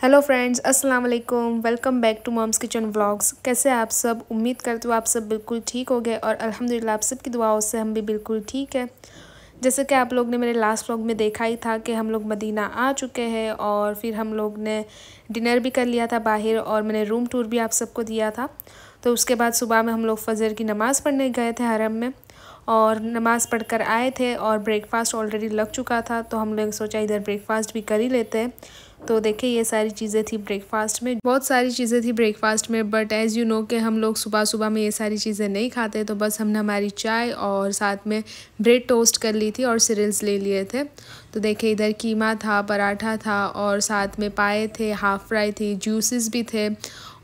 Hello friends, अस्सलाम वालेकुम। Welcome back to mom's kitchen vlogs. कैसे आप सब? उम्मीद करती हूँ आप सब बिल्कुल ठीक हो गए और अल्हम्दुलिल्लाह आप सब की दुआओं से हम भी बिल्कुल ठीक है। जैसे कि आप लोग ने मेरे लास्ट व्लॉग में देखा ही था कि हम लोग मदीना आ चुके हैं और फिर हम लोग ने डिनर भी कर लिया था बाहर और मैंने रूम टूर भी आप सबको दिया था। तो उसके बाद सुबह में हम लोग फ़जर की नमाज़ पढ़ने गए थे हरम में और नमाज़ पढ़कर आए थे और ब्रेकफास्ट ऑलरेडी लग चुका था, तो हम लोग सोचा इधर ब्रेकफास्ट भी कर ही लेते हैं। तो देखिए ये सारी चीज़ें थी ब्रेकफास्ट में, बहुत सारी चीज़ें थी ब्रेकफास्ट में, बट एज़ यू नो कि हम लोग सुबह सुबह में ये सारी चीज़ें नहीं खाते, तो बस हमने हमारी चाय और साथ में ब्रेड टोस्ट कर ली थी और सीरियल्स ले लिए थे। तो देखिए इधर कीमा था, पराठा था और साथ में पाए थे, हाफ़ फ्राई थी, जूसेस भी थे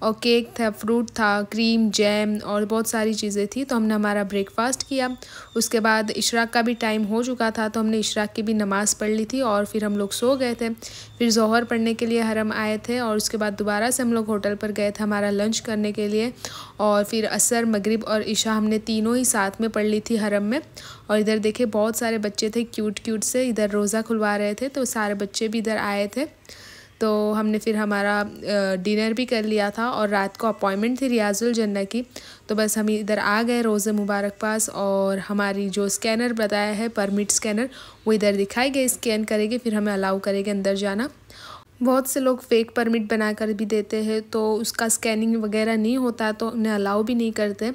और केक था, फ्रूट था, क्रीम, जैम और बहुत सारी चीज़ें थी। तो हमने हमारा ब्रेकफास्ट किया। उसके बाद इशराक का भी टाइम हो चुका था, तो हमने इशराक की भी नमाज़ पढ़ ली थी और फिर हम लोग सो गए थे। फिर ज़ोहर पढ़ने के लिए हरम आए थे और उसके बाद दोबारा से हम लोग होटल पर गए थे हमारा लंच करने के लिए और फिर असर, मगरिब और इशा हमने तीनों ही साथ में पढ़ ली थी हरम में। और इधर देखिए बहुत सारे बच्चे थे क्यूट क्यूट से, इधर रोज़ा खुलवा रहे थे, तो सारे बच्चे भी इधर आए थे। तो हमने फिर हमारा डिनर भी कर लिया था और रात को अपॉइंटमेंट थी रियाजुल जन्नत की, तो बस हम इधर आ गए रोज़े मुबारक पास और हमारी जो स्कैनर बताया है, परमिट स्कैनर, वो इधर दिखाई गई, स्कैन करेंगे फिर हमें अलाउ करेंगे अंदर जाना। बहुत से लोग फ़ेक परमिट बना कर भी देते हैं, तो उसका स्कैनिंग वगैरह नहीं होता तो उन्हें अलाउ भी नहीं करते।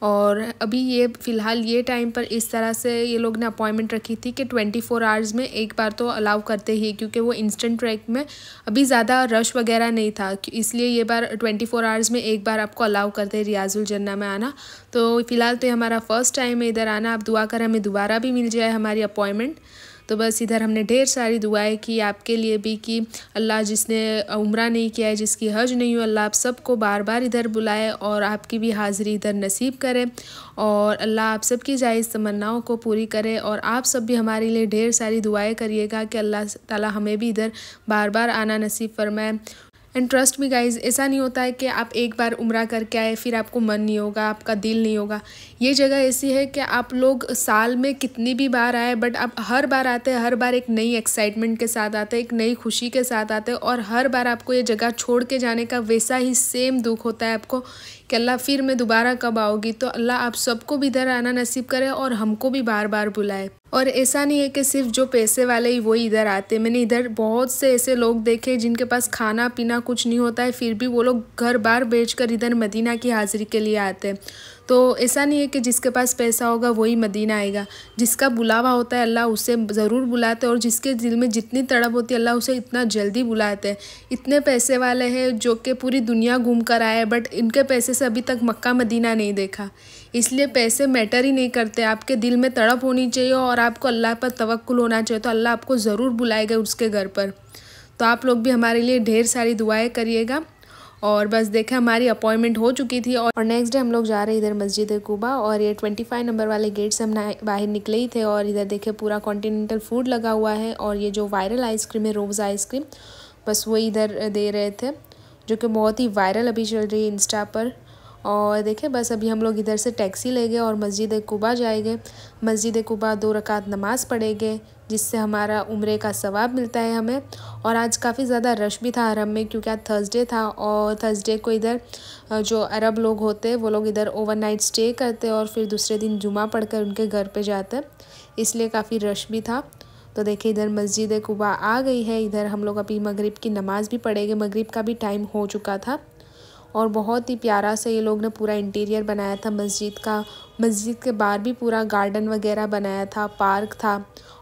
और अभी ये फ़िलहाल ये टाइम पर इस तरह से ये लोग ने अपॉइंटमेंट रखी थी कि 24 आवर्स में एक बार तो अलाउ करते ही, क्योंकि वो इंस्टेंट ट्रैक में अभी ज़्यादा रश वगैरह नहीं था, इसलिए ये बार 24 आवर्स में एक बार आपको अलाउ करते हैं रियाजुल जन्नत में आना। तो फ़िलहाल तो ये हमारा फ़र्स्ट टाइम है इधर आना। आप दुआ करें हमें दोबारा भी मिल जाए हमारी अपॉइंटमेंट। तो बस इधर हमने ढेर सारी दुआएं की आपके लिए भी कि अल्लाह जिसने उम्रा नहीं किया है, जिसकी हज नहीं हुई, अल्लाह आप सबको बार बार इधर बुलाए और आपकी भी हाज़िरी इधर नसीब करे और अल्लाह आप सबकी जायज़ तमन्नाओं को पूरी करे। और आप सब भी हमारे लिए ढेर सारी दुआएं करिएगा कि अल्लाह ताला हमें भी इधर बार बार आना नसीब फरमाए। एंड ट्रस्ट मी गाइज़, ऐसा नहीं होता है कि आप एक बार उम्रा करके आए फिर आपको मन नहीं होगा, आपका दिल नहीं होगा। ये जगह ऐसी है कि आप लोग साल में कितनी भी बार आए, बट आप हर बार आते हैं, हर बार एक नई एक्साइटमेंट के साथ आते हैं, एक नई खुशी के साथ आते हैं और हर बार आपको ये जगह छोड़ के जाने का वैसा ही सेम दुख होता है आपको कि अल्लाह फिर मैं दोबारा कब आऊँगी। तो अल्लाह आप सबको भी इधर आना नसीब करे और हमको भी बार बार बुलाए। और ऐसा नहीं है कि सिर्फ जो पैसे वाले ही वही इधर आते। मैंने इधर बहुत से ऐसे लोग देखे जिनके पास खाना पीना कुछ नहीं होता है, फिर भी वो लोग घर बार बेचकर इधर मदीना की हाज़िरी के लिए आते हैं। तो ऐसा नहीं है कि जिसके पास पैसा होगा वही मदीना आएगा। जिसका बुलावा होता है अल्लाह उसे ज़रूर बुलाते हैं और जिसके दिल में जितनी तड़प होती है अल्लाह उसे इतना जल्दी बुलाते हैं। इतने पैसे वाले हैं जो कि पूरी दुनिया घूम कर आए, बट इनके पैसे से अभी तक मक्का मदीना नहीं देखा। इसलिए पैसे मैटर ही नहीं करते, आपके दिल में तड़प होनी चाहिए और आपको अल्लाह पर तवक्कुल होना चाहिए, तो अल्लाह आपको ज़रूर बुलाएगा उसके घर पर। तो आप लोग भी हमारे लिए ढेर सारी दुआएं करिएगा। और बस देखें हमारी अपॉइंटमेंट हो चुकी थी और नेक्स्ट डे हम लोग जा रहे इधर मस्जिद कुबा और ये 25 नंबर वाले गेट से हम बाहर निकले ही थे। और इधर देखे पूरा कॉन्टिनेंटल फूड लगा हुआ है और ये जो वायरल आइसक्रीम है, रोज़ आइसक्रीम, बस वो इधर दे रहे थे, जो कि बहुत ही वायरल अभी चल रही है इंस्टा पर। और देखें बस अभी हम लोग इधर से टैक्सी ले गए और मस्जिद कुबा जाएंगे। मस्जिद कुबा 2 रकात नमाज़ पढ़ेंगे, जिससे हमारा उम्रे का सवाब मिलता है हमें। और आज काफ़ी ज़्यादा रश भी था हरम में, क्योंकि आज थर्सडे था और थर्सडे को इधर जो अरब लोग होते हैं वो लोग इधर ओवरनाइट स्टे करते और फिर दूसरे दिन जुमा पढ़कर उनके घर पे जाते, इसलिए काफ़ी रश भी था। तो देखिए इधर मस्जिद कुबा आ गई है। इधर हम लोग अभी मगरिब की नमाज़ भी पढ़ेंगे, मगरिब का भी टाइम हो चुका था। और बहुत ही प्यारा से ये लोग ने पूरा इंटीरियर बनाया था मस्जिद का। मस्जिद के बाहर भी पूरा गार्डन वगैरह बनाया था, पार्क था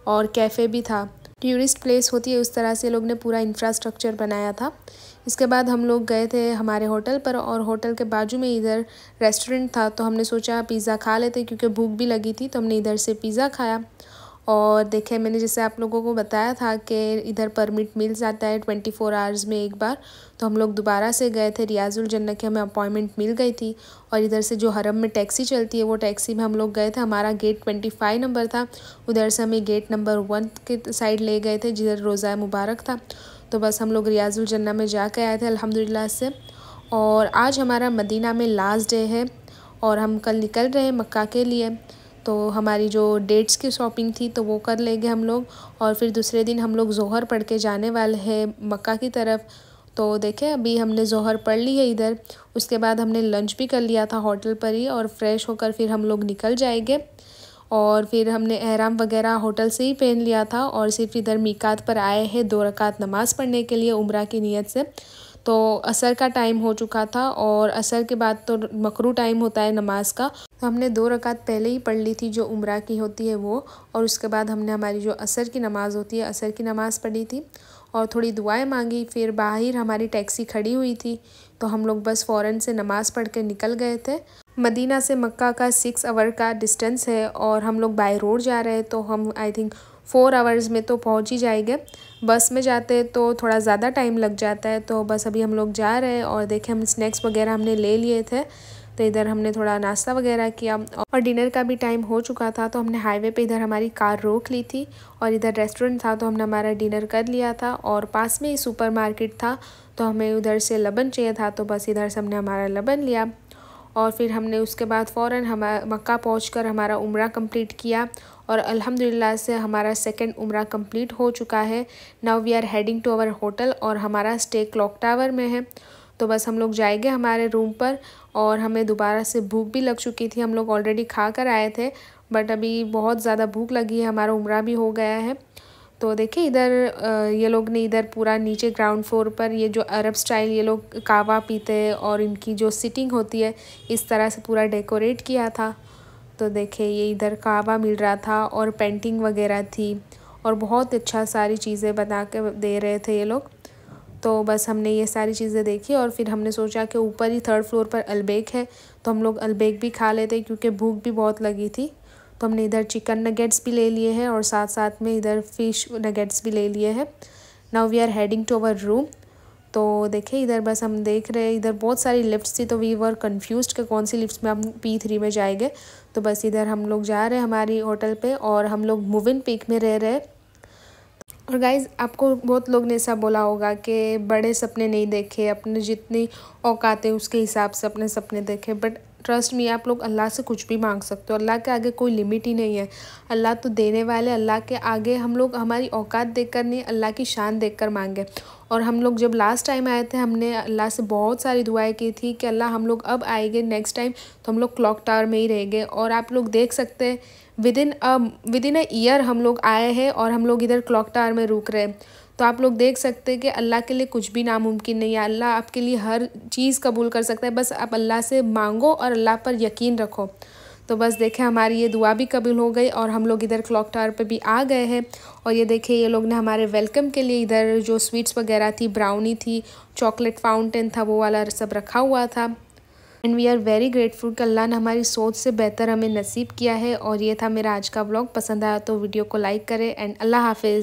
और कैफ़े भी था। टूरिस्ट प्लेस होती है उस तरह से लोग ने पूरा इंफ्रास्ट्रक्चर बनाया था। इसके बाद हम लोग गए थे हमारे होटल पर और होटल के बाजू में इधर रेस्टोरेंट था, तो हमने सोचा पिज़्ज़ा खा लेते, क्योंकि भूख भी लगी थी, तो हमने इधर से पिज़्ज़ा खाया। और देखें मैंने जैसे आप लोगों को बताया था कि इधर परमिट मिल जाता है 24 आवर्स में एक बार, तो हम लोग दोबारा से गए थे रियाजुल जन्नत की, हमें अपॉइंटमेंट मिल गई थी। और इधर से जो हरम में टैक्सी चलती है वो टैक्सी में हम लोग गए थे। हमारा गेट 25 नंबर था, उधर से हमें गेट नंबर 1 के साइड ले गए थे जिधर रोज़ा मुबारक था। तो बस हम लोग रियाजुल जन्नत में जाके आए थे अल्हम्दुलिल्लाह से। और आज हमारा मदीना में लास्ट डे है और हम कल निकल रहे हैं मक्का के लिए। तो हमारी जो डेट्स की शॉपिंग थी तो वो कर लेंगे हम लोग और फिर दूसरे दिन हम लोग ज़ोहर पढ़ के जाने वाले हैं मक्का की तरफ। तो देखें अभी हमने ज़ोहर पढ़ ली है इधर। उसके बाद हमने लंच भी कर लिया था होटल पर ही, और फ्रेश होकर फिर हम लोग निकल जाएंगे। और फिर हमने एहराम वगैरह होटल से ही पहन लिया था और सिर्फ इधर मीकात पर आए हैं 2 रकात नमाज़ पढ़ने के लिए उम्रा की नीयत से। तो असर का टाइम हो चुका था और असर के बाद तो मकरू टाइम होता है नमाज का, तो हमने 2 रकात पहले ही पढ़ ली थी जो उम्रा की होती है वो। और उसके बाद हमने हमारी जो असर की नमाज़ होती है असर की नमाज़ पढ़ी थी और थोड़ी दुआएं मांगी। फिर बाहर हमारी टैक्सी खड़ी हुई थी तो हम लोग बस फ़ौरन से नमाज़ पढ़ के निकल गए थे। मदीना से मक्का का 6 आवर का डिस्टेंस है और हम लोग बाय रोड जा रहे हैं, तो हम आई थिंक 4 आवर्स में तो पहुंच ही जाएंगे। बस में जाते तो थोड़ा ज़्यादा टाइम लग जाता है। तो बस अभी हम लोग जा रहे हैं और देखें हम स्नैक्स वगैरह हमने ले लिए थे, तो इधर हमने थोड़ा नाश्ता वगैरह किया और डिनर का भी टाइम हो चुका था। तो हमने हाईवे पे इधर हमारी कार रोक ली थी और इधर रेस्टोरेंट था तो हमने हमारा डिनर कर लिया था। और पास में ही सुपरमार्केट था तो हमें उधर से लबन चाहिए था, तो बस इधर से हमने हमारा लबन लिया। और फिर हमने उसके बाद फ़ौरन हम मक्का पहुंचकर हमारा उम्रा कंप्लीट किया और अल्हम्दुलिल्लाह से हमारा सेकंड उम्रा कंप्लीट हो चुका है। Now we are heading to our hotel और हमारा स्टे क्लॉक टावर में है। तो बस हम लोग जाएंगे हमारे रूम पर और हमें दोबारा से भूख भी लग चुकी थी। हम लोग ऑलरेडी खा कर आए थे बट अभी बहुत ज़्यादा भूख लगी है, हमारा उम्रा भी हो गया है। तो देखिए इधर ये लोग ने इधर पूरा नीचे ग्राउंड फ्लोर पर ये जो अरब स्टाइल ये लोग कहवा पीते हैं और इनकी जो सिटिंग होती है इस तरह से पूरा डेकोरेट किया था। तो देखिए ये इधर कहवा मिल रहा था और पेंटिंग वगैरह थी और बहुत अच्छा सारी चीज़ें बना के दे रहे थे ये लोग। तो बस हमने ये सारी चीज़ें देखी और फिर हमने सोचा कि ऊपर ही 3rd फ्लोर पर अलबेक है तो हम लोग अलबेक भी खा लेते क्योंकि भूख भी बहुत लगी थी। तो हमने इधर चिकन नगेट्स भी ले लिए हैं और साथ साथ में इधर फ़िश नगेट्स भी ले लिए हैं। Now we are heading to our room. तो देखिए इधर बस हम देख रहे हैं इधर बहुत सारी लिफ्ट्स थी तो वी वर कंफ्यूज्ड कि कौन सी लिफ्ट्स में हम P3 में जाएंगे। तो बस इधर हम लोग जा रहे हैं हमारी होटल पे और हम लोग मूविन पीक में रह रहे। और गाइज़ आपको बहुत लोग ने ऐसा बोला होगा कि बड़े सपने नहीं देखे, अपने जितनी औकात है उसके हिसाब से अपने सपने देखे। बट ट्रस्ट मी आप लोग अल्लाह से कुछ भी मांग सकते हो, अल्लाह के आगे कोई लिमिट ही नहीं है। अल्लाह तो देने वाले, अल्लाह के आगे हम लोग हमारी औकात देखकर नहीं अल्लाह की शान देखकर मांगे। और हम लोग जब लास्ट टाइम आए थे हमने अल्लाह से बहुत सारी दुआएं की थी कि अल्लाह हम लोग अब आएंगे नेक्स्ट टाइम तो हम लोग क्लॉक टावर में ही रहेंगे। और आप लोग देख सकते हैं विदिन अ ईयर हम लोग आए हैं और हम लोग इधर क्लॉक टावर में रुक रहे हैं। तो आप लोग देख सकते हैं कि अल्लाह के लिए कुछ भी नामुमकिन नहीं है। अल्लाह आपके लिए हर चीज़ कबूल कर सकता है, बस आप अल्लाह से मांगो और अल्लाह पर यकीन रखो। तो बस देखें हमारी ये दुआ भी कबूल हो गई और हम लोग इधर क्लॉक टावर पे भी आ गए हैं। और ये देखें ये लोग ने हमारे वेलकम के लिए इधर जो स्वीट्स वगैरह थी, ब्राउनी थी, चॉकलेट फाउंटेन था, वो वाला सब रखा हुआ था। And we are very grateful कि अल्लाह ने हमारी सोच से बेहतर हमें नसीब किया है। और ये था मेरा आज का व्लॉग। पसंद आया तो वीडियो को लाइक करें एंड अल्लाह हाफिज़।